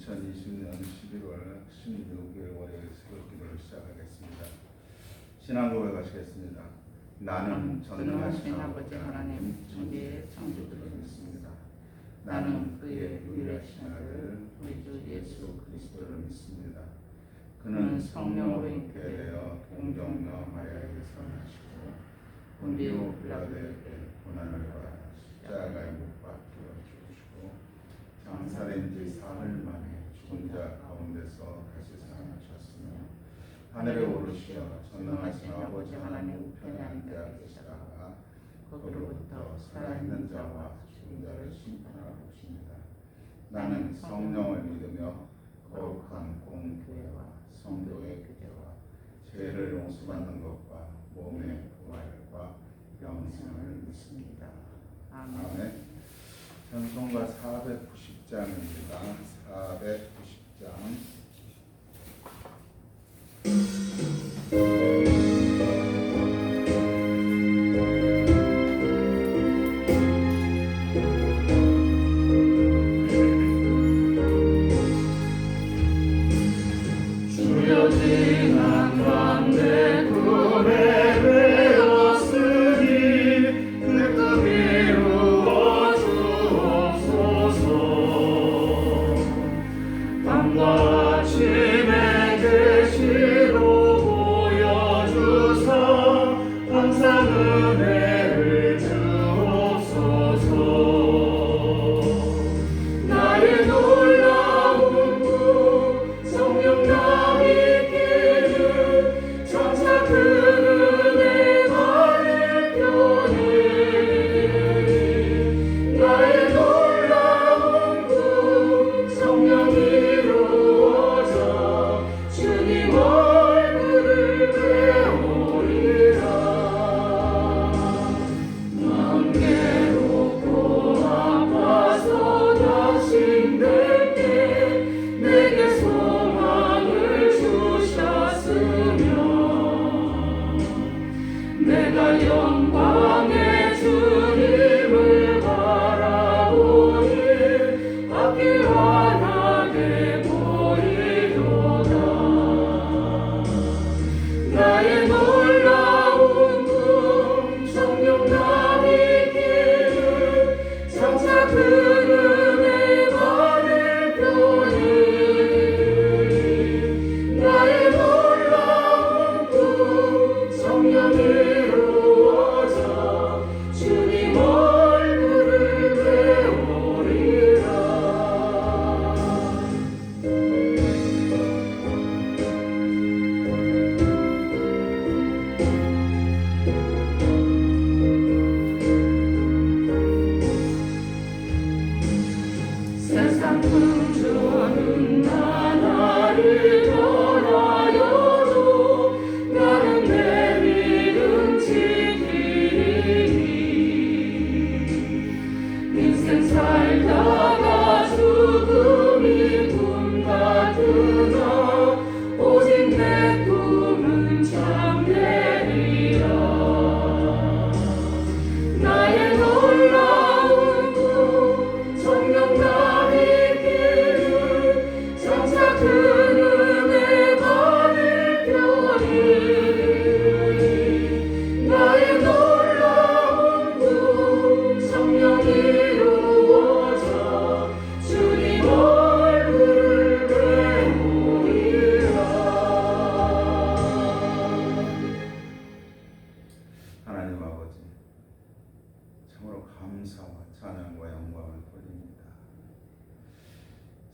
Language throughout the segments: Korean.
2020년 11월 16일 월요일 새벽 기도를 시작하겠습니다. 신앙 고백하시겠습니다. 나는 전능하신 아버지 하나님 주의 창조주를 믿습니다. 나는 그의 유일하신 아들 우리 주 예수 그리스도를 믿습니다. 그는 성령으로 잉태 되어 동정녀 마리아에게서 나시고 본디오 빌라도에게 고난을 받아 십자가에 못 박혀 죽으시고 장사된 지 사흘 만에 죽은 자 가운데서 다시 살아나셨으며 하늘에 오르시어 전능하신 아버지 하나님 우편에 앉아 계시다가 거기로부터 살아있는 자와 죽은 자를 심판하러 오십니다. 나는 성령을 믿으며 거룩한 공교회와 성도의 교제와 죄를 용서받는 것과 몸의 부활과 영생을 믿습니다. 아멘. 찬송가 490장입니다. 490장.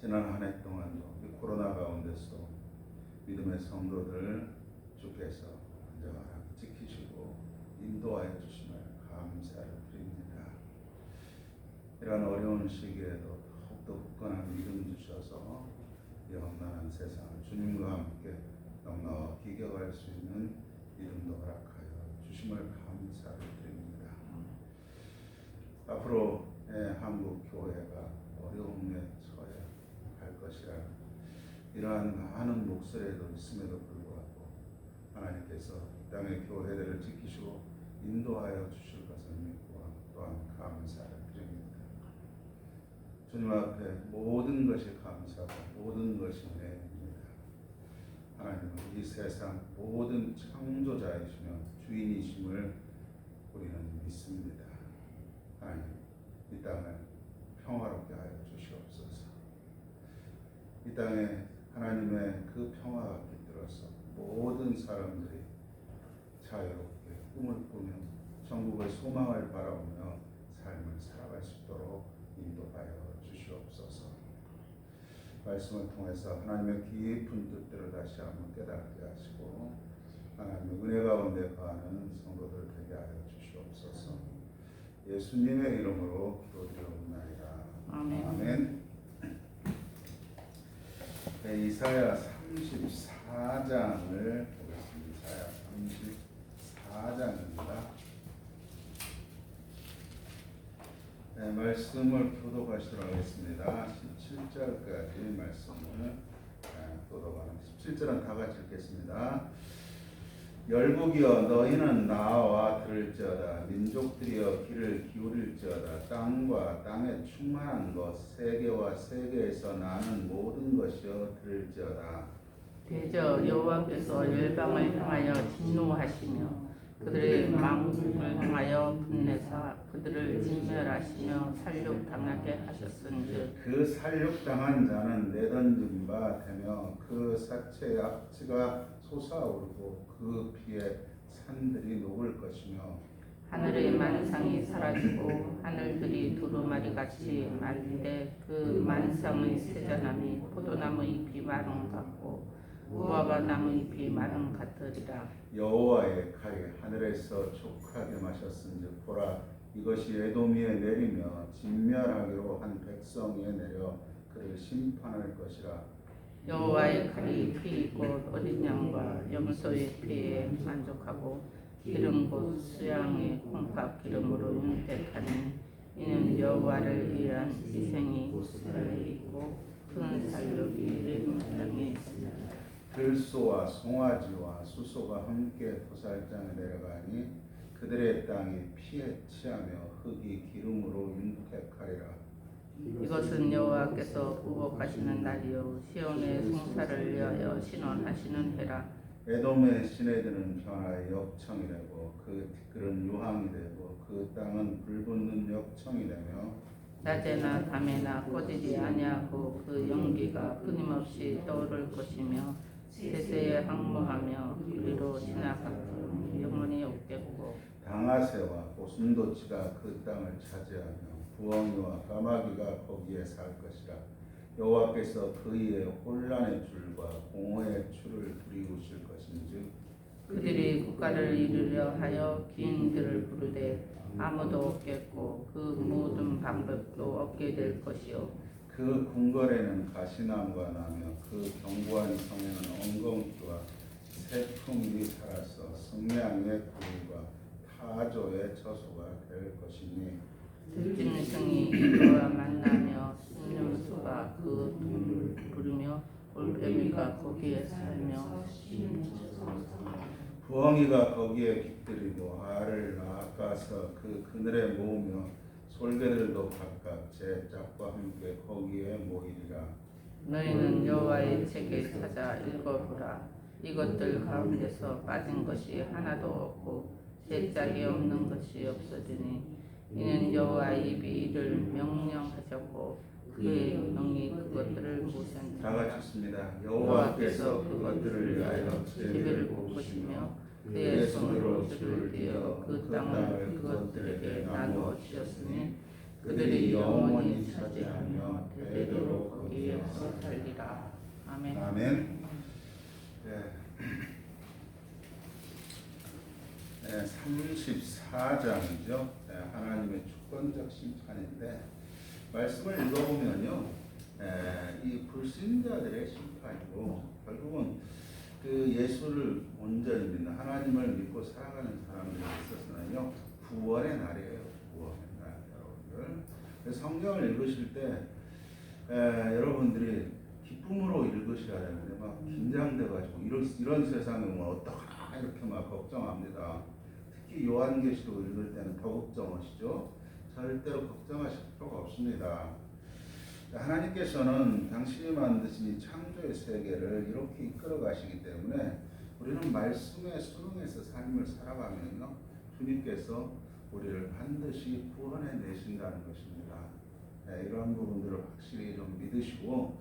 지난 한 해 동안도 이 코로나 가운데서도 믿음의 성도들 주께서 안전하게 지키시고 인도하여 주심을 감사를 드립니다. 이런 어려운 시기에도 더욱더 굳건한 믿음 주셔서 이 험난한 세상을 주님과 함께 넉넉 기겨갈 수 있는 믿음도 허락하여 주심을 감사를 드립니다. 앞으로 한국 교회가 어려움에 처해 갈 것이라 이러한 많은 목소리도 있음에도 불구하고 하나님께서 이 땅의 교회들을 지키시고 인도하여 주실 것을 믿고 또한 감사를 드립니다. 주님 앞에 모든 것이 감사하고 모든 것이 은혜입니다. 하나님은 이 세상 모든 창조자이시며 주인이심을 우리는 믿습니다. 하나님, 이 땅을 평화롭게 하여 주시옵소서. 이 땅에 하나님의 그 평화가 깃들어서 모든 사람들이 자유롭게 꿈을 꾸며 천국의 소망을 바라보며 삶을 살아갈 수 있도록 인도하여 주시옵소서. 말씀을 통해서 하나님의 깊은 뜻대로 다시 한번 깨닫게 하시고 하나님의 은혜 가운데 거하는 성도들 되게 하여 주시옵소서. 예수님의 이름으로 기도드리옵나이다. 아멘. 아멘. 네, 이사야 34장을 보겠습니다. 이사야 34장입니다. 네, 말씀을 교독하시도록 하겠습니다. 17절까지 말씀을 교독하는 17절은 다 같이 읽겠습니다. 열국이여 너희는 나와 들을지어다. 민족들이여 귀를 기울일지어다. 땅과 땅에 충만한 것 세계와 세계에서 나는 모든 것이여 들을지어다. 대저 여호와께서 열방을 향하여 진노하시며 그들의 망국을 향하여 분내사 그들을 진멸하시며 살육당하게 하셨은즉 그 살육당한 자는 내던진 바 되며 그 사체의 악취가 솟아오르고 그 피에 산들이 녹을 것이며 하늘의 만상이 사라지고 하늘들이 두루마리같이 말린데 그 만상의 세전함이 포도나무 잎이 마른 같고 무화과 나무 잎이 마른 같으리라. 여호와의 칼이 하늘에서 촉하게 마셨은즉 보라 이것이 에돔위에 내리며 진멸하기로 한 백성 위에 내려 그를 심판할 것이라. 여호와의 칼이 피 곧 어린 양과 염소의 피에 만족하고 기름 곧 수양의 콩팥 기름으로 윤택하니 이는 여호와를 위한 희생이 그들에 있고 큰 살육이 이른 땅에 있으니라. 들소와 송아지와 수소가 함께 도살장에 내려가니 그들의 땅이 피에 취하며 흙이 기름으로 윤택하리라. 이것은 여호와께서 구복하시는 날이요 시온의 송사를 위하여 신원하시는 해라. 에돔의 시내들은 변화의 역청이 되고 그 티끌은 유황이 되고 그 땅은 불붙는 역청이 되며 낮에나 밤에나 꺼지지 아니하고 그 연기가 끊임없이 떠오를 것이며 세세에 항모하며 우리로 지나가고 영원히 없겠고 당아새와 고슴도치가 그 땅을 차지하며 부엉이와 까마귀가 거기에 살 것이라. 여호와께서 그의 혼란의 줄과 공허의 줄을 부리우실 것인즉 그들이 국가를 이루려 하여 기인들을 부르되 아무도 없겠고 그 모든 방법도 없게 될 것이요 그 궁궐에는 가시나무가 나며 그 견고한 성에는 엉겅퀴와 새품이 살아서 승량의 구리와 타조의 처소가 될 것이니 들진 성이 이와 만나며 신념수가 그 돈을 부르며 올빼미가 거기에 살며 부엉이가 거기에 깃들이고 알을 낚아서 그 그늘에 모으며 솔개들도 각각 제 짝과 함께 거기에 모이리라. 너희는 여호와의 책을 찾아 읽어보라. 이것들 가운데서 빠진 것이 하나도 없고 제 짝이 없는 것이 없어지니 이는 여호와의 입이 이를 명령하셨고 그의 영이 그것들을 모셨느니라. 다 같이 있습니다. 여호와께서 그것들을 위하여 제비를 뽑으시며 그의 손으로 줄을 띄어 그 땅을 그것들에게 나누어 주셨으니 그들이 영원히 차지하며 대대로 거기에서 살리라. 아멘. 아멘. 네, 34장이죠. 하나님의 주권적 심판인데 말씀을 읽어보면요, 이 불신자들의 심판이고 결국은 그 예수를 온전히 믿는 하나님을 믿고 살아가는 사람들에 있어서는요 구원의 날이에요. 구원의 날, 여러분들. 그래서 성경을 읽으실 때 여러분들이 기쁨으로 읽으셔야 되는데 막 긴장돼가지고 이런 세상에 오면 어떡하나 이렇게 막 걱정합니다. 특히 요한계시록 읽을 때는 더 걱정하시죠. 절대로 걱정하실 필요가 없습니다. 하나님께서는 당신이 만드신 이 창조의 세계를 이렇게 이끌어 가시기 때문에 우리는 말씀에 순응해서 삶을 살아가면요, 주님께서 우리를 반드시 구원해 내신다는 것입니다. 네, 이런 부분들을 확실히 좀 믿으시고,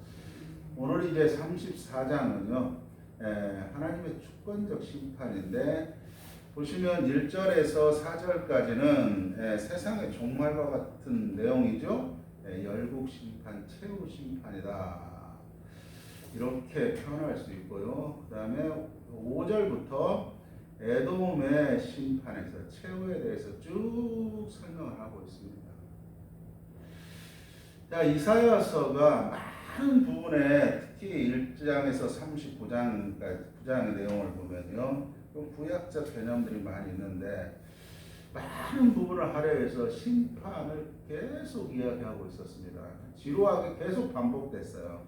오늘 이제 34장은요 하나님의 주권적 심판인데, 보시면 1절에서 4절까지는 세상의 종말과 같은 내용이죠. 열국 심판, 최후 심판이다, 이렇게 표현할 수 있고요. 그 다음에 5절부터 에돔의 심판에서 최후에 대해서 쭉 설명을 하고 있습니다. 자, 이사야서가 많은 부분에 특히 1장에서 39장까지 9장의 내용을 보면요, 좀 구약적 개념들이 많이 있는데 많은 부분을 할애해서 심판을 계속 이야기하고 있었습니다. 지루하게 계속 반복됐어요.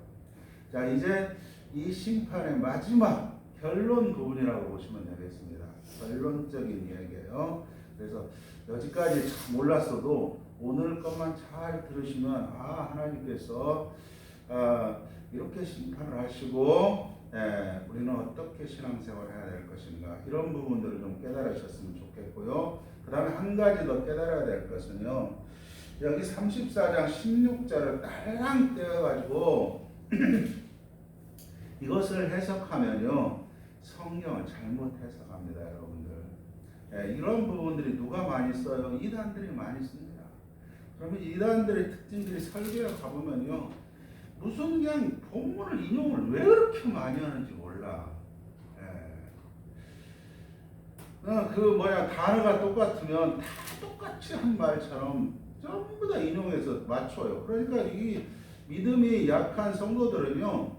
자, 이제 이 심판의 마지막 결론 부분이라고 보시면 되겠습니다. 결론적인 이야기예요. 그래서 여기까지 참 몰랐어도 오늘 것만 잘 들으시면, 하나님께서 이렇게 심판을 하시고 우리는 어떻게 신앙생활을 해야 될 것인가, 이런 부분들을 좀 깨달으셨으면 좋겠고요. 그 다음에 한 가지 더 깨달아야 될 것은요, 여기 34장 16절을 딸랑 떼어가지고 이것을 해석하면요, 성경을 잘못 해석합니다, 여러분들. 이런 부분들이 누가 많이 써요? 이단들이 많이 씁니다. 그러면 이단들의 특징들이 설교에 가보면요, 무슨 그냥 본문을 인용을 왜 그렇게 많이 하는지 몰라. 단어가 똑같으면 다 똑같이 한 말처럼 전부 다 인용해서 맞춰요. 그러니까 이 믿음이 약한 성도들은요,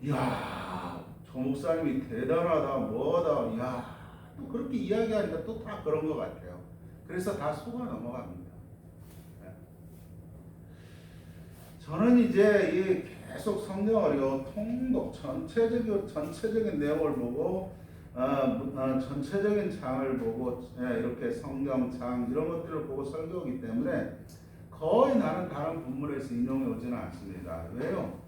이야, 저 목사님이 대단하다, 뭐다, 이야, 또 그렇게 이야기하니까 또 다 그런 것 같아요. 그래서 다 속아 넘어갑니다. 저는 이제 계속 성경을요, 통독 전체적인 내용을 보고, 전체적인 장을 보고, 이렇게 성경장 이런 것들을 보고 설교하기 때문에 거의 나는 다른 본문에서 인용해 오지는 않습니다. 왜요?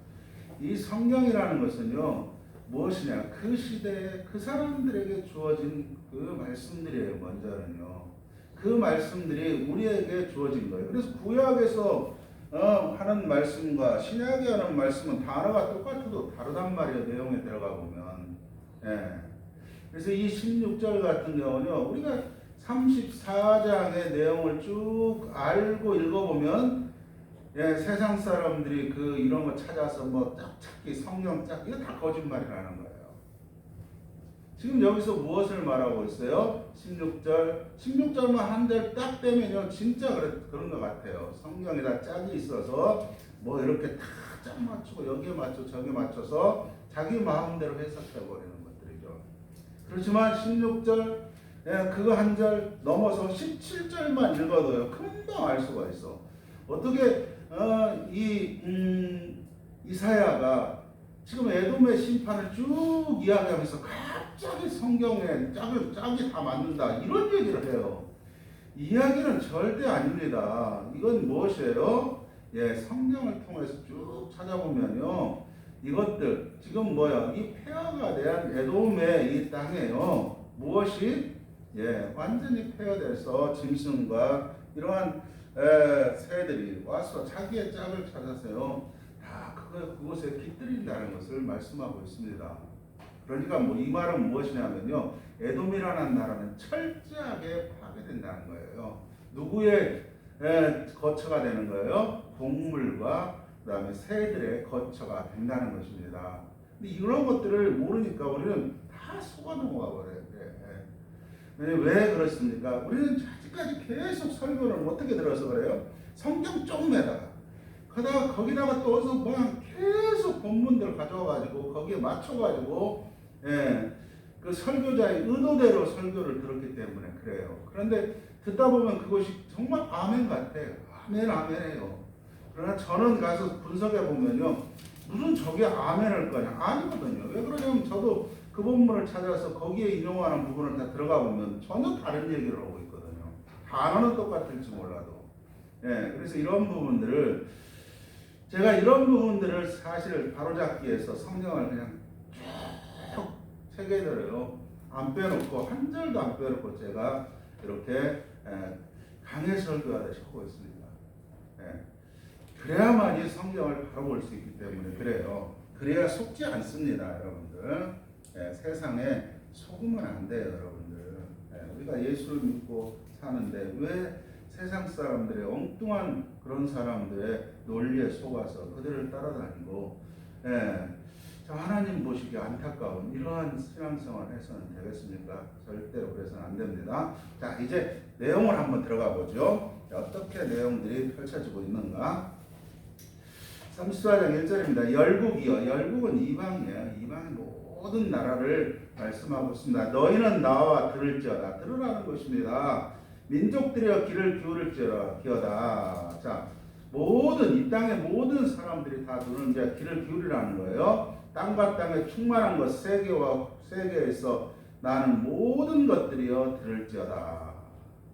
이 성경이라는 것은요, 무엇이냐, 그 시대에 그 사람들에게 주어진 그 말씀들이에요. 먼저는요, 그 말씀들이 우리에게 주어진 거예요. 그래서 구약에서 하는 말씀과 신약에 하는 말씀은 단어가 똑같아도 다르단 말이에요, 내용에 들어가 보면. 그래서 이 16절 같은 경우는요, 우리가 34장의 내용을 쭉 알고 읽어보면, 세상 사람들이 이런 거 찾아서 짝 찾기, 성경 짝, 이거 다 거짓말이라는 거예요. 지금 여기서 무엇을 말하고 있어요? 16절만 한 절 딱 떼면요, 진짜 그런 것 같아요. 성경에다 짝이 있어서 뭐 이렇게 다 짝 맞추고 여기에 맞춰 저기에 맞춰서 자기 마음대로 해석해버리는 것들이죠. 그렇지만 16절, 그거 한 절 넘어서 17절만 읽어도요, 금방 알 수가 있어. 어떻게 이사야가 지금 에돔의 심판을 쭉 이야기하면서 갑자기 성경에 짝이 다 맞는다, 이런 얘기를 해요. 이야기는 절대 아닙니다. 이건 무엇이에요? 성경을 통해서 쭉 찾아보면요, 이것들 지금 이 폐허가 된 에돔의 이 땅에요, 무엇이 완전히 폐허돼서 짐승과 이러한 새들이 와서 자기의 짝을 찾아서요, 다 그곳에 깃들인다는 것을 말씀하고 있습니다. 그러니까 이 말은 무엇이냐면요, 에돔이라는 나라는 철저하게 파괴된다는 거예요. 누구의 거처가 되는 거예요? 동물과 그 다음에 새들의 거처가 된다는 것입니다. 근데 이런 것들을 모르니까 우리는 다 속아 넘어가 버려요. 왜 그렇습니까? 우리는 아직까지 계속 설교를 어떻게 들어서 그래요? 성경 조금에다가 거기다가 또 어디서 그냥 계속 본문들 가져와가지고 거기에 맞춰가지고 그 설교자의 의도대로 설교를 들었기 때문에 그래요. 그런데 듣다 보면 그것이 정말 아멘 같아요. 아멘해요. 그러나 저는 가서 분석해 보면요, 무슨 저게 아멘할 거냐? 아니거든요. 왜 그러냐면 저도 그 본문을 찾아서 거기에 인용하는 부분을 다 들어가 보면 전혀 다른 얘기를 하고 있거든요. 단어는 똑같을지 몰라도. 그래서 이런 부분들을 제가 이런 부분들을 사실 바로잡기 위해서 성경을 그냥 쭉 새겨들어요. 안 빼놓고 한 절도 안 빼놓고 제가 이렇게 강해 설교하듯이 하고 있습니다. 그래야만이 성경을 바로 볼 수 있기 때문에 그래요. 그래야 속지 않습니다, 여러분들. 세상에 속으면 안 돼요, 여러분들. 우리가 예수를 믿고 사는데 왜 세상 사람들의 엉뚱한 그런 사람들의 논리에 속아서 그들을 따라다니고 하나님 보시기에 안타까운 이러한 신앙생활 해서는 되겠습니까? 절대로 그래서는 안 됩니다. 자, 이제 내용을 한번 들어가 보죠. 어떻게 내용들이 펼쳐지고 있는가? 34장 1절입니다. 열국이요. 열국은 이방이에요. 이방의 모든 나라를 말씀하고 있습니다. 너희는 나와 들을지어다. 들으라는 것입니다. 민족들이여 귀를 기울일지어다. 자, 이 땅의 모든 사람들이 다 들은 이제 귀를 기울이라는 거예요. 땅과 땅에 충만한 것 세계에서 나는 모든 것들이여 들을지어다.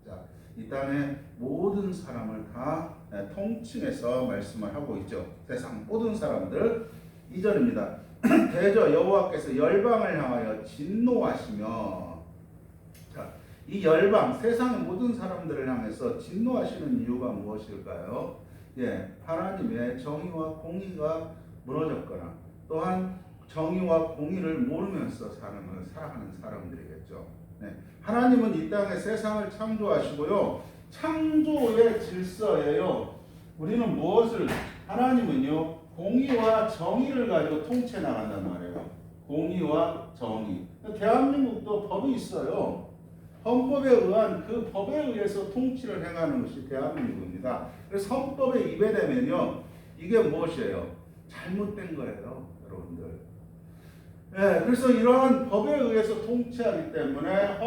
자, 이 땅의 모든 사람을 다 통칭해서 말씀을 하고 있죠. 세상 모든 사람들. 2절입니다. 대저 여호와께서 열방을 향하여 진노하시며, 자, 이 열방 세상의 모든 사람들을 향해서 진노하시는 이유가 무엇일까요? 하나님의 정의와 공의가 무너졌거나 또한 정의와 공의를 모르면서 살아가는 사람들이겠죠. 하나님은 이 땅에 세상을 창조하시고요. 창조의 질서예요. 우리는 하나님은요, 공의와 정의를 가지고 통치해 나간단 말이에요. 공의와 정의. 대한민국도 법이 있어요. 헌법에 의한 그 법에 의해서 통치를 행하는 것이 대한민국입니다. 그래서 헌법에 위배되면요, 이게 무엇이에요? 잘못된 거예요, 여러분들. 그래서 이러한 법에 의해서 통치하기 때문에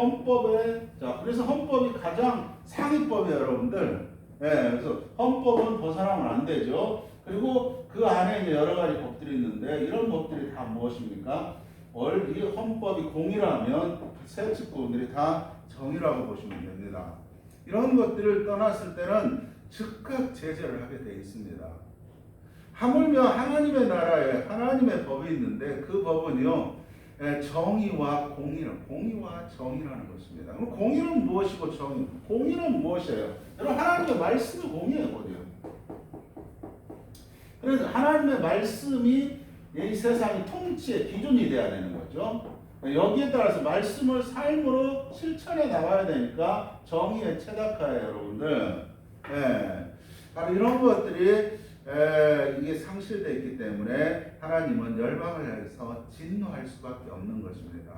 그래서 헌법이 가장 상위법이에요, 여러분들. 그래서 헌법은 벗어나면 안 되죠. 그리고 그 안에 이제 여러 가지 법들이 있는데 이런 법들이 다 무엇입니까? 이 헌법이 공이라면 세 측부분들이 다 정의라고 보시면 됩니다. 이런 것들을 떠났을 때는 즉각 제재를 하게 되어 있습니다. 하물며 하나님의 나라에 하나님의 법이 있는데 그 법은요, 정의와 정의라는 것입니다. 그럼 공의는 무엇이고 공의는 무엇이에요? 여러분, 하나님의 말씀이 공의거든요. 그래서 하나님의 말씀이 이 세상의 통치의 기준이 돼야 되는 거죠. 여기에 따라서 말씀을 삶으로 실천해 나와야 되니까 정의의 최적화예요, 여러분들. 바로 이런 것들이 이게 상실되어 있기 때문에 하나님은 열방을 향해서 진노할 수밖에 없는 것입니다.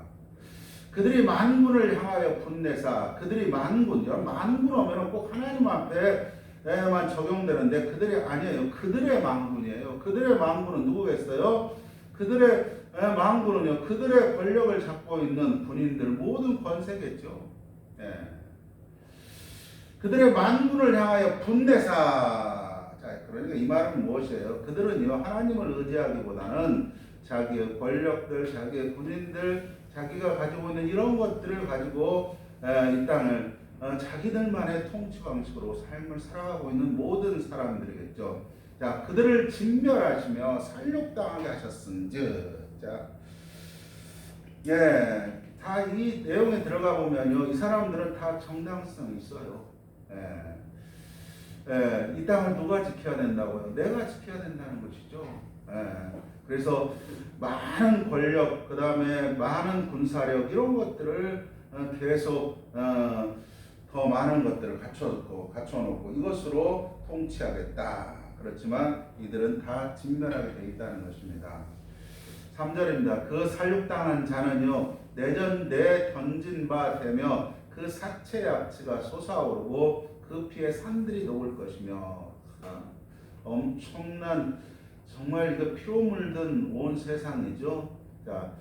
그들이 만군을 향하여 분내사, 그들이 만군 오면 꼭 하나님 앞에만 적용되는데 그들이 아니에요. 그들의 만군이에요. 그들의 만군은 누구겠어요? 그들의 만군은요, 그들의 권력을 잡고 있는 군인들 모든 권세겠죠. 그들의 만군을 향하여 분내사. 자, 그러니까 이 말은 무엇이에요? 그들은요, 하나님을 의지하기보다는 자기의 권력들, 자기의 군인들, 자기가 가지고 있는 이런 것들을 가지고 이 땅을 자기들만의 통치 방식으로 삶을 살아가고 있는 모든 사람들이겠죠. 자, 그들을 진멸하시며 살육당하게 하셨은즉. 자, 다 이 내용에 들어가 보면요, 이 사람들은 다 정당성이 있어요. 이 땅을 누가 지켜야 된다고요? 내가 지켜야 된다는 것이죠. 그래서 많은 권력, 그 다음에 많은 군사력 이런 것들을 계속 더 많은 것들을 갖춰놓고 이것으로 통치하겠다. 그렇지만 이들은 다 진멸하게 되어 있다는 것입니다. 3절입니다. 그 살육당한 자는요, 내 던진 바 되며 그 사체의 악취가 솟아오르고 그 피에 산들이 녹을 것이며. 엄청난, 정말 이거 피로 물든 온 세상이죠. 자,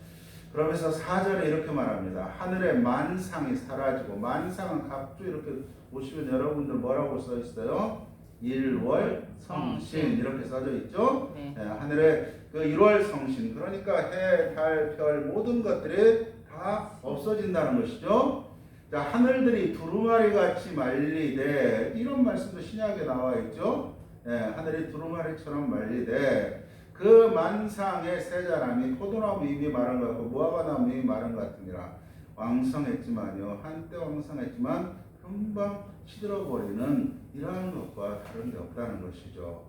그러면서 4절에 이렇게 말합니다. 하늘의 만상이 사라지고, 만상은 각주 이렇게 보시면 여러분들 뭐라고 써 있어요? 일월 성신 이렇게 써져 있죠. 하늘의 그 일월 성신, 그러니까 해, 달, 별 모든 것들이 다 없어진다는 것이죠. 자, 하늘들이 두루마리 같이 말리되, 이런 말씀도 신약에 나와 있죠. 하늘이 두루마리처럼 말리되 그 만상의 새 자람이 포도나무 잎이 마른 것 같고 무화과나무 잎이 마른 것 같으니라. 왕성했지만요 한때 왕성했지만 금방 시들어버리는 이러한 것과 다른 게 없다는 것이죠.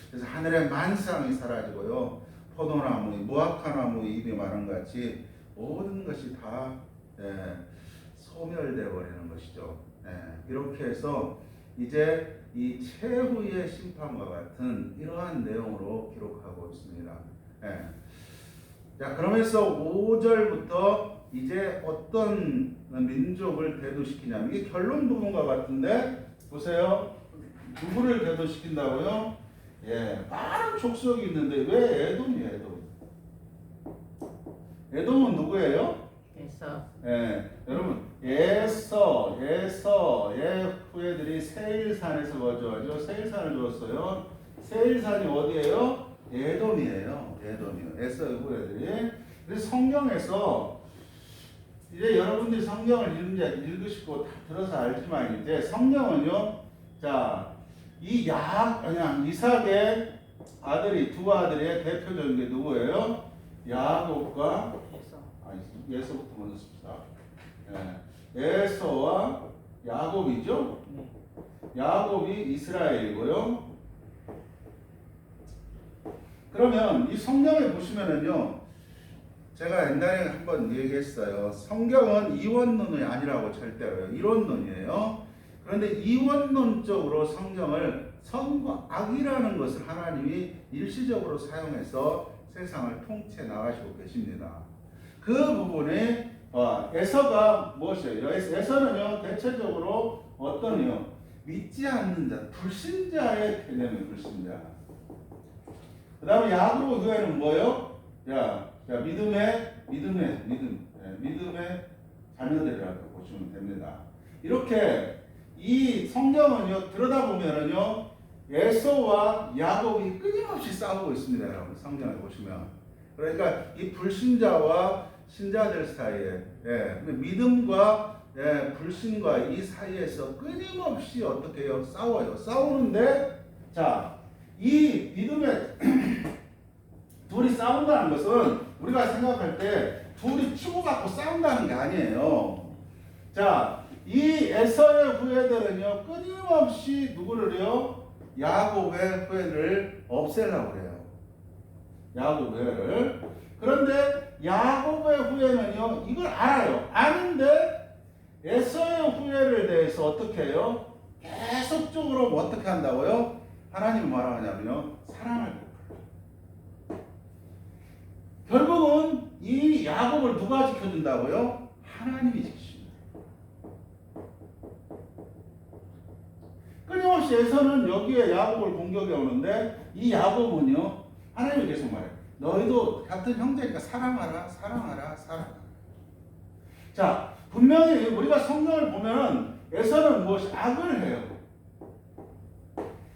그래서 하늘의 만상이 사라지고요 포도나무, 무화과나무 잎이 마른 것 같이 모든 것이 다 소멸되어 버리는 것이죠. 이렇게 해서 이제 이 최후의 심판과 같은 이러한 내용으로 기록하고 있습니다. 자, 그러면서 5절부터 이제 어떤 민족을 대두시키냐면 이게 결론 부분과 같은데 보세요. 누구를 대두시킨다고요? 많은 족속이 있는데 왜 에돔이에요? 에돔은 누구예요? 여러분 에서의 후예들이 세일산에서 거주하죠. 세일산을 주었어요. 세일산이 어디예요? 에돔이에요. 에서의 후예들이. 그래서 성경에서 이제 여러분들이 성경을 읽으시고 다 들어서 알지만 이제 성경은요. 자, 이삭의 아들이 두 아들의 대표적인 게 누구예요? 야곱과 예서부터 먼저 씁시다. 에서와 야곱이죠. 야곱이 이스라엘이고요. 그러면 이 성경에 보시면은요, 제가 옛날에 한번 얘기했어요. 성경은 이원론이 아니라고 절대로요. 이론론이에요. 그런데 이원론적으로 성경을 선과 악이라는 것을 하나님이 일시적으로 사용해서 세상을 통째 나가시고 계십니다. 그 부분에 에서가 무엇이에요? 에서는요 대체적으로 어떤요? 믿지 않는 자, 불신자의 개념이 불신자. 그 다음에 야곱 교회는 뭐예요? 믿음의 자녀들이라고 보시면 됩니다. 이렇게 이 성경은요 들여다보면은요 에서와 야곱이 끊임없이 싸우고 있습니다, 여러분. 성경을 보시면. 그러니까 이 불신자와 신자들 사이에 믿음과 불신과 이 사이에서 끊임없이 어떻게 해요? 싸워요. 싸우는데 자, 이 믿음의 둘이 싸운다는 것은 우리가 생각할 때 둘이 치고받고 싸운다는 게 아니에요. 자, 이 에서의 후예들은요 끊임없이 누구를요? 야곱의 후예를 없애려고 해요. 야곱의 후예를. 그런데 야곱의 후예는요 이걸 알아요. 아는데 에서의 후예를 대해서 어떻게 해요? 계속적으로 어떻게 한다고요? 하나님이 뭐라고 하냐면요 사랑을 베풀어요. 결국은 이 야곱을 누가 지켜준다고요? 하나님이 지키십니다. 끊임없이 에서는 여기에 야곱을 공격해 오는데 이 야곱은요 하나님이 계속 말해요. 너희도 같은 형제니까 사랑하라. 자, 분명히 우리가 성경을 보면은 에서는 무엇이 악을 해요.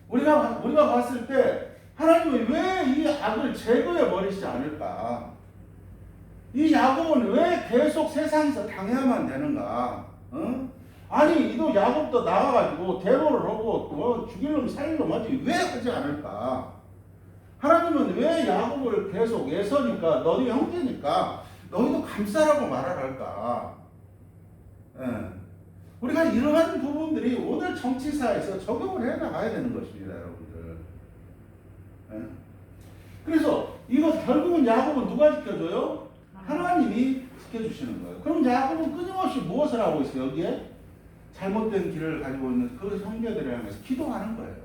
우리가 봤을 때 하나님이 왜 이 악을 제거해 버리지 않을까? 이 야곱은 왜 계속 세상에서 당해야만 되는가? 아니 이도 야곱도 나가가지고 대로를 하고 죽일 놈 살릴 놈 하지 왜 하지 않을까? 하나님은 왜 야곱을 계속 에서니까 너희 형제니까 너희도 감싸라고 말할까? 우리가 이러한 부분들이 오늘 정치사에서 적용을 해 나가야 되는 것입니다, 여러분들. 그래서 이거 결국은 야곱은 누가 지켜줘요? 하나님이 지켜주시는 거예요. 그럼 야곱은 끊임없이 무엇을 하고 있어요? 여기에 잘못된 길을 가지고 있는 그 형제들을 향해서 기도하는 거예요.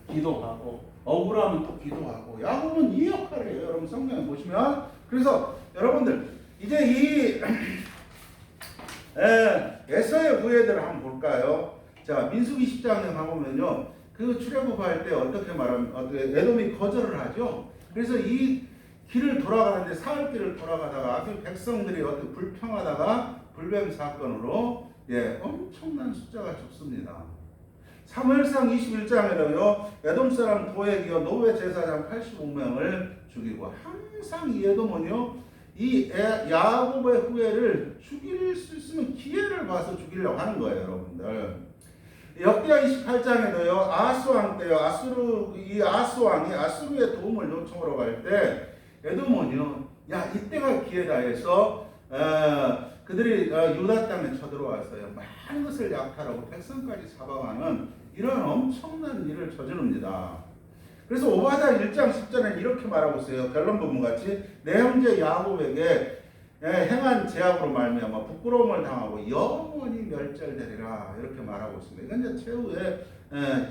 기도하고 억울하면 또 기도하고. 야곱은 이 역할을 해요. 여러분 성경에 보시면. 그래서 여러분들 이제 이 에서의 후예들을 한번 볼까요? 자, 민수기 10장에 가보면요. 그 출애굽할 때 어떻게 에돔이 거절을 하죠. 그래서 이 길을 돌아가는데 사흘길을 돌아가다가 아주 백성들이 어떻게 불평하다가 불뱀 사건으로 엄청난 숫자가 죽습니다. 사무엘상 21장에는요 에돔 사람 도액이요 노베 제사장 85명을 죽이고 항상 이 에돔은요 이 야곱의 후예를 죽일 수 있으면 기회를 봐서 죽이려고 하는 거예요, 여러분들. 역대하 28장에도요, 아하스 왕 때요, 아하스 왕이 아수르의 도움을 요청하러 갈 때, 에돔은요, 야, 이때가 기회다 해서, 그들이 유다 땅에 쳐들어와서요, 많은 것을 약탈하고 백성까지 잡아가는 이런 엄청난 일을 저지릅니다. 그래서 오바댜 1장 10절에는 이렇게 말하고 있어요. 결론 부분같이 내 형제 야곱에게 행한 제약으로 말미암아 부끄러움을 당하고 영원히 멸절되리라 이렇게 말하고 있습니다. 이건 이제 최후의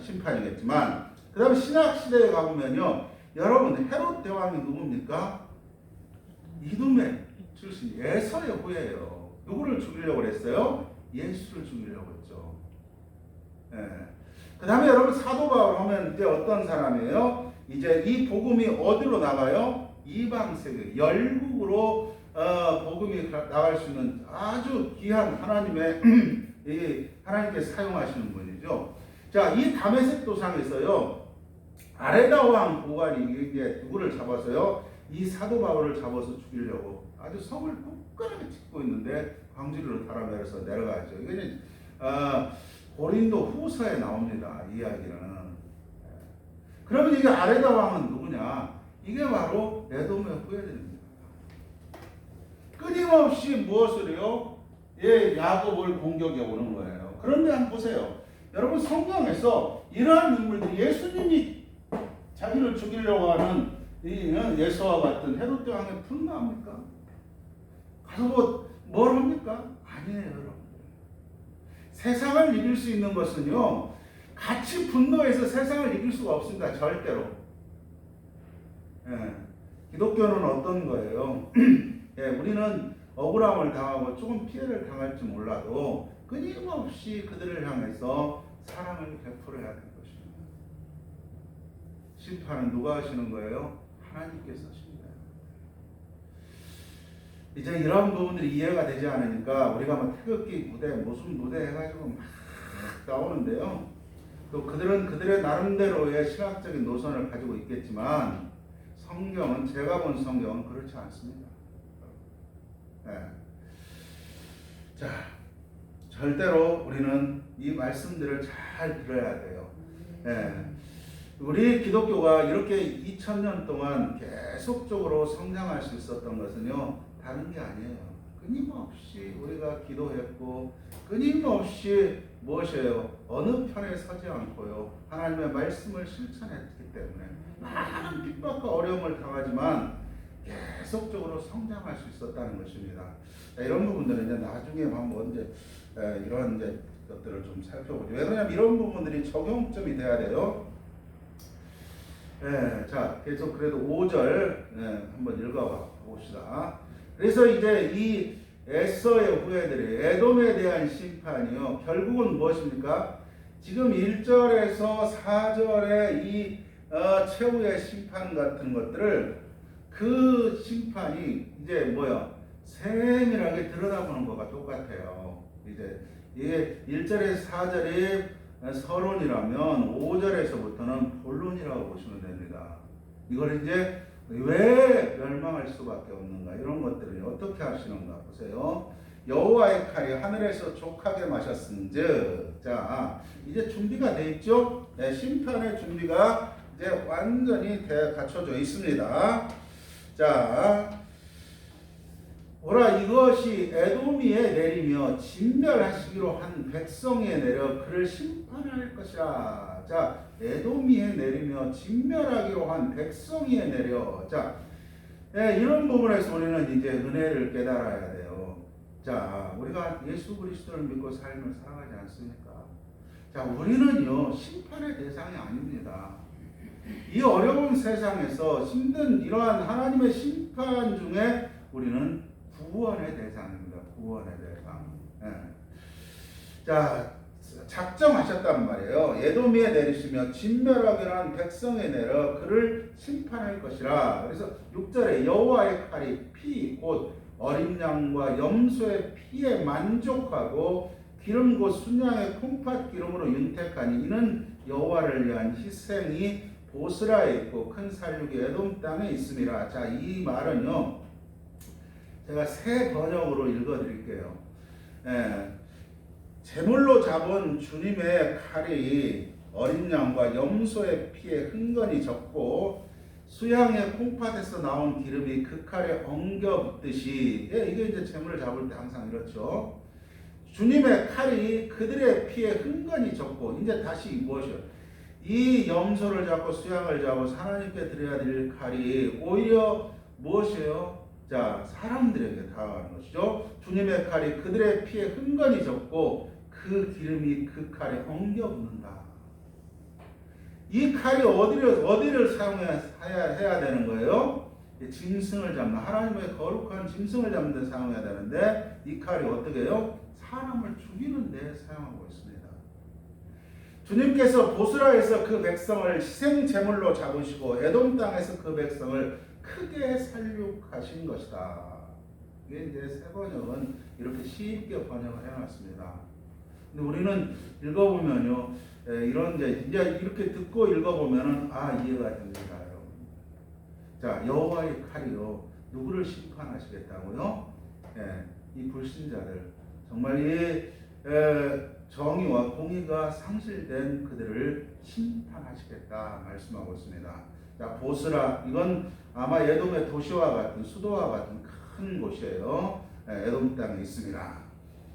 심판이겠지만, 그 다음에 신약 시대에 가보면요, 여러분 헤롯 대왕이 누굽니까? 이두메 출신 에서의 후예요. 누구를 죽이려고 했어요? 예수를 죽이려고 했죠. 그 다음에 여러분 사도 바울 하면 이제 어떤 사람이에요? 이제 이 복음이 어디로 나가요? 이방 세계, 열국으로 복음이 나갈 수 있는 아주 귀한 하나님의 하나님께 사용하시는 분이죠. 자, 이 다메섹 도상에서요, 아레다 왕 고관이 이제 누구를 잡아서요, 이 사도 바울을 잡아서 죽이려고 아주 성을 굳건하게 짓고 있는데 광주리로 달아내려서 내려가죠. 이게 고린도 후서에 나옵니다. 이야기는. 그러면 이게 아레다 왕은 누구냐? 이게 바로 에돔의 후예들입니다. 끊임없이 무엇을요? 야곱을 공격해 오는 거예요. 그런데 한번 보세요. 여러분 성경에서 이러한 인물들이 예수님이 자기를 죽이려고 하는 예수와 같은 헤롯 왕에 분노합니까? 가서 뭘 합니까? 아니에요, 여러분. 세상을 이길 수 있는 것은요, 같이 분노해서 세상을 이길 수가 없습니다. 절대로. 기독교는 어떤 거예요? 우리는 억울함을 당하고 조금 피해를 당할지 몰라도 끊임없이 그들을 향해서 사랑을 베풀어야 하는 것입니다. 심판은 누가 하시는 거예요? 하나님께서 하십니다. 이제 이런 부분들이 이해가 되지 않으니까 우리가 뭐 태극기 무대, 무슨 무대 해가지고 막 나오는데요. 또 그들은 그들의 나름대로의 신학적인 노선을 가지고 있겠지만 성경은, 제가 본 성경은 그렇지 않습니다. 자, 절대로 우리는 이 말씀들을 잘 들어야 돼요. 우리 기독교가 이렇게 2000년 동안 계속적으로 성장할 수 있었던 것은요, 다른 게 아니에요. 끊임없이 우리가 기도했고, 끊임없이 무엇이에요? 어느 편에 서지 않고요, 하나님의 말씀을 실천했기 때문에 많은 핍박과 어려움을 당하지만 계속적으로 성장할 수 있었다는 것입니다. 이런 부분들은 이제 나중에 한번 이제 이런 이제 것들을 좀 살펴보죠. 왜냐하면 이런 부분들이 적용점이 돼야 돼요. 자, 계속 그래도 5절 한번 읽어봐 봅시다. 그래서 이제 이 에서의 후예들이 에돔에 대한 심판이요, 결국은 무엇입니까? 지금 1절에서 4절의 이 최후의 심판 같은 것들을, 그 심판이 이제 뭐야? 세밀하게 들여다보는 것과 똑같아요. 이제 이게 1절에서 4절이 서론이라면 5절에서부터는 본론이라고 보시면 됩니다. 이걸 이제 왜 멸망할 수밖에 없는가, 이런 것들을 어떻게 하시는가 보세요. 여호와의 칼이 하늘에서 족하게 마셨은즉, 자, 이제 준비가 돼 있죠. 심판의 준비가 이제 완전히 갖춰져 있습니다. 자, 오라 이것이 에돔위에 내리며 진멸하시기로 한 백성에 내려 그를 심판할 것이라. 자, 에돔위에 내리며 진멸하기로 한 백성에 내려. 자, 이런 부분에서 우리는 이제 은혜를 깨달아야 돼요. 자, 우리가 예수 그리스도를 믿고 삶을 살아가지 않습니까? 자, 우리는요, 심판의 대상이 아닙니다. 이 어려운 세상에서 힘든 이러한 하나님의 심판 중에 우리는 구원의 대상입니다. 구원의 대상. 자, 작정하셨단 말이에요. 에돔위에 내리시며 진멸하기로 한 백성에 내려 그를 심판할 것이라. 그래서 6절에 여호와의 칼이 피 곧 어린 양과 염소의 피에 만족하고 기름 곧 순양의 콩팥 기름으로 윤택하니 이는 여호와를 위한 희생이 보스라에 있고 큰 살육이 에돔 땅에 있음이라. 자, 이 말은요, 제가 새 번역으로 읽어드릴게요. 제물로 잡은 주님의 칼이 어린 양과 염소의 피에 흥건히 젖고 수양의 콩팥에서 나온 기름이 그 칼에 엉겨 붙듯이, 이게 이제 제물을 잡을 때 항상 이렇죠. 주님의 칼이 그들의 피에 흥건히 젖고, 이제 다시 무엇이요? 이 염소를 잡고 수양을 잡고 하나님께 드려야 될 칼이 오히려 무엇이에요? 자, 사람들에게 다가가는 것이죠. 주님의 칼이 그들의 피에 흥건히 젖고 그 기름이 그 칼에 엉겨 붙는다. 이 칼이 어디를 사용해야 되는 거예요? 짐승을 잡는, 하나님의 거룩한 짐승을 잡는 데 사용해야 되는데, 이 칼이 어떻게 해요? 사람을 죽이는 데 사용하고 있습니다. 주님께서 보스라에서 그 백성을 희생 제물로 잡으시고 에돔 땅에서 그 백성을 크게 살육하신 것이다. 이게 이제 새 번역은 이렇게 쉽게 번역을 해놨습니다. 근데 우리는 읽어보면요, 이런 이제 이렇게 듣고 읽어보면은 이해가 됩니다. 자, 여호와의 칼이요, 누구를 심판하시겠다고요? 이 불신자들, 정말 이 정의와 공의가 상실된 그들을 심판하시겠다 말씀하고 있습니다. 자, 보스라, 이건 아마 에돔의 도시와 같은, 수도와 같은 큰 곳이에요. 에돔 땅에 있습니다.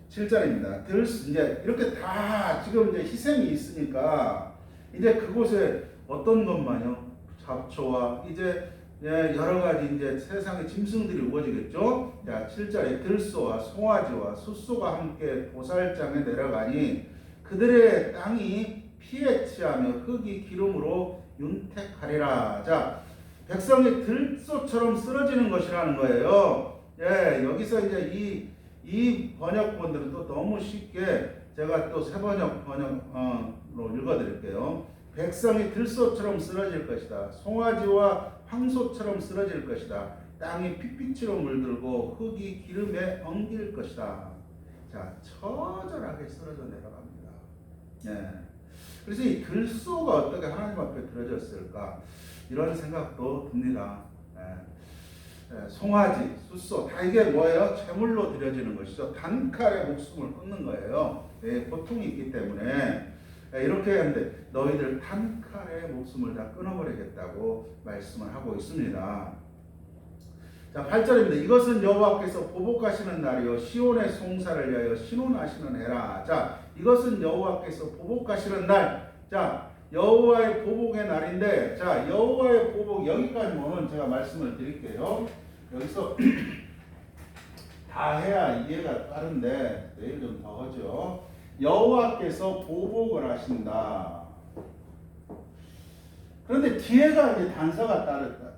7절입니다. 이제 이렇게 다 지금 이제 희생이 있으니까 이제 그곳에 어떤 것만요? 잡초와 이제 여러 가지 이제 세상의 짐승들이 우거지겠죠. 자, 7절에 들소와 송아지와 숫소가 함께 보살장에 내려가니 그들의 땅이 피에 취하며 흙이 기름으로 윤택하리라. 자, 백성이 들소처럼 쓰러지는 것이라는 거예요. 여기서 이제 이 번역본들은 또 너무 쉽게 제가 또 새 번역으로 읽어드릴게요. 백성이 들소처럼 쓰러질 것이다. 송아지와 황소처럼 쓰러질 것이다. 땅이 핏빛으로 물들고 흙이 기름에 엉길 것이다. 자, 처절하게 쓰러져 내려갑니다. 그래서 이 들소가 어떻게 하나님 앞에 들어졌을까? 이런 생각도 듭니다. 송아지, 숫소, 다 이게 뭐예요? 제물로 드려지는 것이죠. 단칼에 목숨을 끊는 거예요. 고통이 있기 때문에 이렇게 하는데 너희들 단칼에 목숨을 다 끊어버리겠다고 말씀을 하고 있습니다. 자, 8절입니다. 이것은 여호와께서 보복하시는 날이요 시온의 송사를 위하여 신원하시는 해라. 자, 이것은 여호와께서 보복하시는 날. 자, 여호와의 보복의 날인데, 자, 여호와의 보복, 여기까지 보면 제가 말씀을 드릴게요. 여기서 다 해야 이해가 빠른데 내일 좀 더 하죠. 여호와께서 보복을 하신다. 그런데 뒤에가 이제 단서가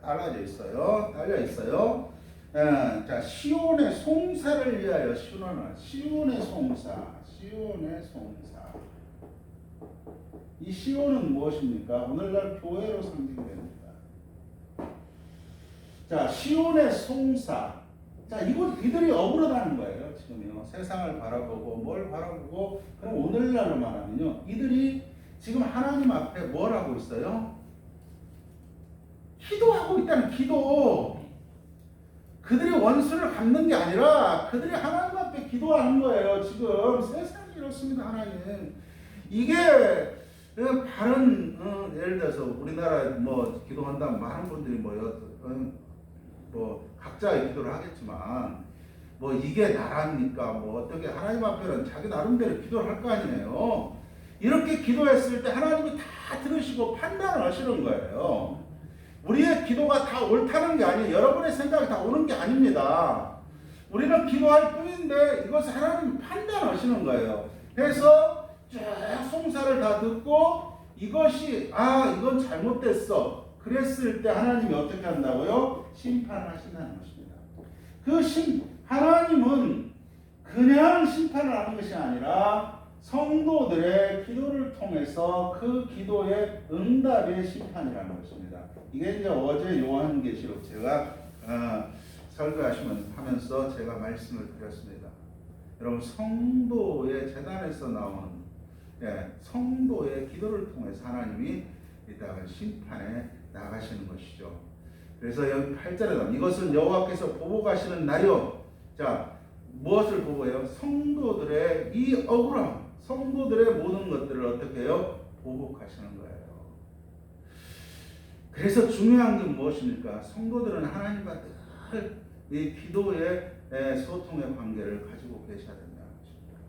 달려 있어요. 자, 시온의 송사를 위하여 신원을, 시온의 송사. 이 시온은 무엇입니까? 오늘날 교회로 상징됩니다. 자, 시온의 송사. 자, 이들이 억울하다는 거예요. 지금요. 세상을 바라보고 뭘 바라보고, 그럼 오늘날로 말하면요, 이들이 지금 하나님 앞에 뭘 하고 있어요? 기도하고 있다는 기도. 그들이 원수를 갚는 게 아니라 그들이 하나님 앞에 기도하는 거예요. 지금 세상이 이렇습니다. 하나님. 이게 바른 예를 들어서 우리나라 뭐 기도한다면 많은 분들이 뭐 각자의 기도를 하겠지만 뭐 이게 나랍니까? 뭐 어떻게 하나님 앞에는 자기 나름대로 기도를 할 거 아니에요. 이렇게 기도했을 때 하나님이 다 들으시고 판단을 하시는 거예요. 우리의 기도가 다 옳다는 게 아니에요. 여러분의 생각이 다 옳은 게 아닙니다. 우리는 기도할 뿐인데 이것을 하나님이 판단하시는 거예요. 그래서 쭉 송사를 다 듣고 이것이 이건 잘못됐어. 그랬을 때 하나님이 어떻게 한다고요? 심판을 하신다는 것입니다. 하나님은 그냥 심판을 하는 것이 아니라 성도들의 기도를 통해서 그 기도의 응답의 심판이라는 것입니다. 이게 이제 어제 요한계시록 제가 설교하면서 제가 말씀을 드렸습니다. 여러분, 성도의 재단에서 나오는 성도의 기도를 통해서 하나님이 이따가 심판에 나가시는 것이죠. 그래서 여기 8절에 이것은 여호와께서 보복하시는 날이요. 자, 무엇을 보고해요? 성도들의 이 억울함, 성도들의 모든 것들을 어떻게 해요? 보복하시는 거예요. 그래서 중요한 게 무엇입니까? 성도들은 하나님과 늘 이 기도의 소통의 관계를 가지고 계셔야 된다는 것입니다.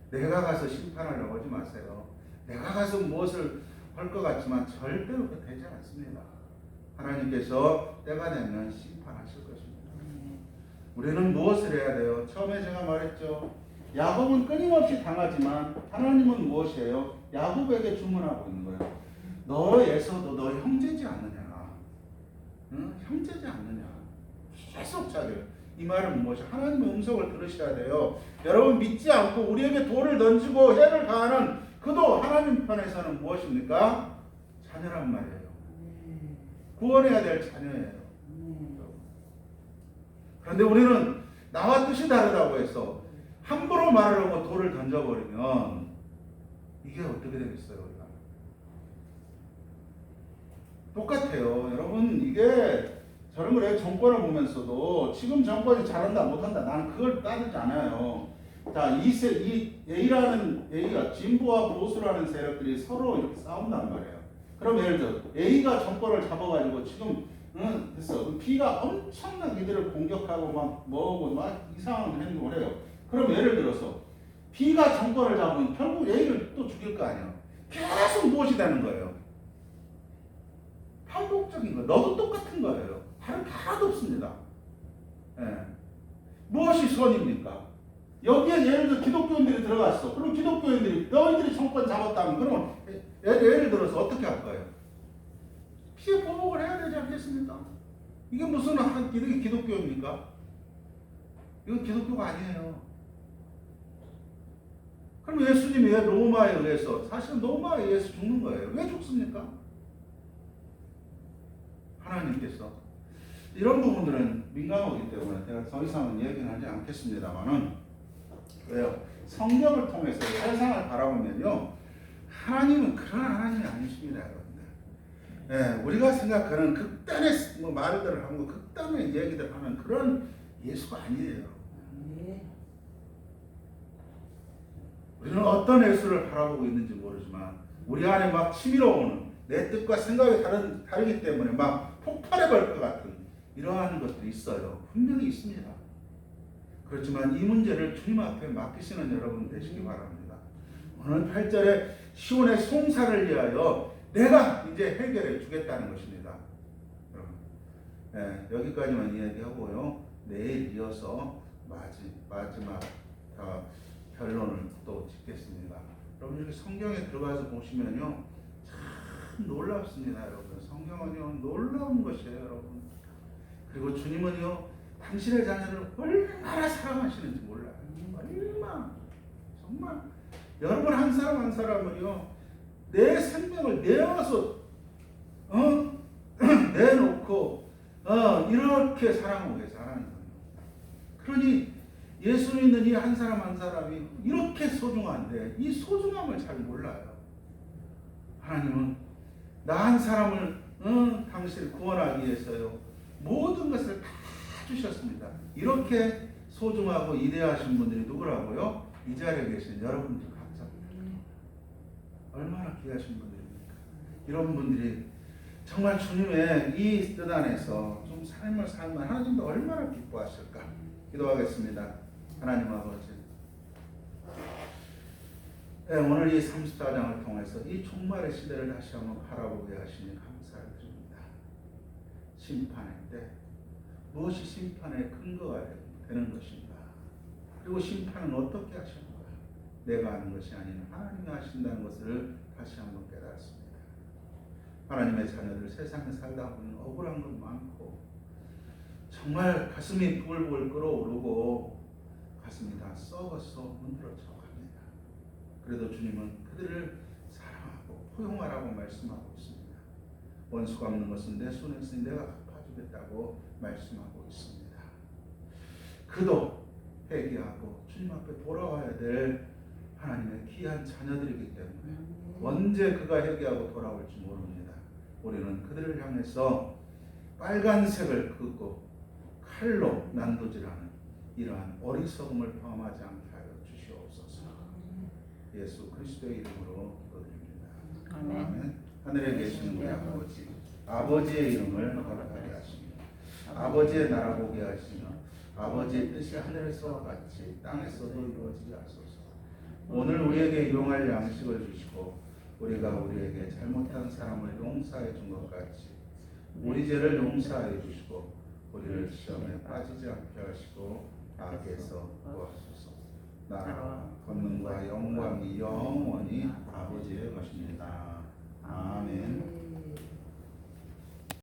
내가 가서 심판하려고 하지 마세요. 내가 가서 무엇을 할 것 같지만 절대로 그렇게 되지 않습니다. 하나님께서 때가 되면 심판하실 것입니다. 우리는 무엇을 해야 돼요? 처음에 제가 말했죠. 야곱은 끊임없이 당하지만 하나님은 무엇이에요? 야곱에게 주문하고 있는 거예요. 너 에서도 너 형제지 않느냐? 응? 형제지 않느냐? 계속 자기요. 이 말은 무엇이? 하나님의 음성을 들으셔야 돼요. 여러분 믿지 않고 우리에게 돌을 던지고 해를 가하는 그도 하나님 편에서는 무엇입니까? 자녀란 말이에요. 구원해야 될 자녀예요. 그런데 우리는 나와 뜻이 다르다고 해서 함부로 말을 하고 돌을 던져버리면 이게 어떻게 되겠어요? 우리가? 똑같아요. 여러분 이게 저런 거래요. 정권을 보면서도 지금 정권이 잘한다 못한다 나는 그걸 따르지 않아요. 자, 이 A가 진보와 보수라는 세력들이 서로 이렇게 싸운단 말이에요. 그럼 예를 들어 A가 정권을 잡아가지고 지금 됐어. B가 엄청나게 이들을 공격하고 막 뭐고 막 이상한 행동을 해요. 그럼 예를 들어서 B가 정권을 잡으면 결국 A를 또 죽일 거 아니야. 계속 무엇이 되는 거예요? 반복적인 거예요. 너도 똑같은 거예요. 다른 게 하나도 없습니다. 예. 무엇이 선입니까? 여기에 예를 들어 기독교인들이 들어갔어. 그럼 기독교인들이 너희들이 정권 잡았다면 그러면 예를 들어서 어떻게 할 거예요? 피해 보복을 해야 되지 않겠습니까? 이게 무슨 이게 기독교입니까? 이건 기독교가 아니에요. 그럼 예수님이 왜 로마에 의해서 사실은 로마에 의해서 죽는 거예요. 왜 죽습니까? 하나님께서 이런 부분들은 민감하기 때문에 제가 더 이상은 얘기는 하지 않겠습니다만은 왜요? 성경을 통해서 세상을 바라보면요 하나님은 그런 하나님이 아니십니다, 여러분들. 예, 우리가 생각하는 극단의 말들을 하고 극단의 얘기들 하는 그런 예수가 아니에요. 우리는 어떤 예수를 바라보고 있는지 모르지만 우리 안에 막 치밀어 오는 내 뜻과 생각이 다르기 때문에 막 폭발해 버릴 것 같은 이러한 것들이 있어요. 분명히 있습니다. 그렇지만 이 문제를 주님 앞에 맡기시는 여러분 되시기 바랍니다. 오늘 8절에 시온의 송사를 위하여 내가 이제 해결해 주겠다는 것입니다. 네, 여기까지만 이야기하고요. 내일 이어서 마지막 결론을 또 짓겠습니다. 여러분 이렇게 성경에 들어가서 보시면요. 참 놀랍습니다, 여러분. 성경은요 놀라운 것이에요, 여러분. 그리고 주님은요 당신의 자녀를 얼마나 사랑하시는지 몰라요. 얼마나 정말 여러분 한 사람 한 사람은요 내 생명을 내어서 내놓고 이렇게 사랑하고 계세요. 하나님은. 그러니 예수 믿는 이 한 사람 한 사람이 이렇게 소중한데 이 소중함을 잘 몰라요. 하나님은 나 한 사람을 당신을 구원하기 위해서요 모든 것을 다 주셨습니다. 이렇게 소중하고 이대하신 분들이 누구라고요? 이 자리에 계신 여러분들 각자입니다. 얼마나 귀하신 분들입니까? 이런 분들이 정말 주님의 이 뜻 안에서 좀 삶을 살면 하나님도 얼마나 기뻐하실까? 기도하겠습니다. 하나님 아버지, 네, 오늘 이 34장을 통해서 이 종말의 시대를 다시 한번 바라보게 하시니 감사를 드립니다. 심판의 때 무엇이 심판의 근거가 되는 것인가? 그리고 심판은 어떻게 하시는가? 내가 하는 것이 아닌 하나님이 하신다는 것을 다시 한번 깨달았습니다. 하나님의 자녀들 세상에 살다 보면 억울한 것 많고 정말 가슴이 부글부글 끓어오르고 가슴이 다 썩어서 문드러져 갑니다. 그래도 주님은 그들을 사랑하고 포용하라고 말씀하고 있습니다. 원수가 없는 것은 내 손에 있으니 내가 갚아주겠다고 말씀하고 있습니다. 그도 회개하고 주님 앞에 돌아와야 될 하나님의 귀한 자녀들이기 때문에 언제 그가 회개하고 돌아올지 모릅니다. 우리는 그들을 향해서 빨간색을 긋고 칼로 난도질하는 이러한 어리석음을 범하지 않게 하여 주시옵소서. 예수 그리스도의 이름으로 기도드립니다. 아멘. 하늘에 계시는 우리 아버지, 아버지의 이름을 거룩하게 하시며 아버지의 나라 보게 하시며 아버지의 뜻이 하늘에서와 같이 땅에서도 이루어지게 하소서. 오늘 우리에게 일용할 양식을 주시고 우리가 우리에게 잘못한 사람을 용서해 준 것 같이 우리 죄를 용서하여 주시고 우리를 시험에 빠지지 않게 하시고 악에서 구하소서. 나라와 권능과 영광이 영원히 아버지의 것입니다. 아멘.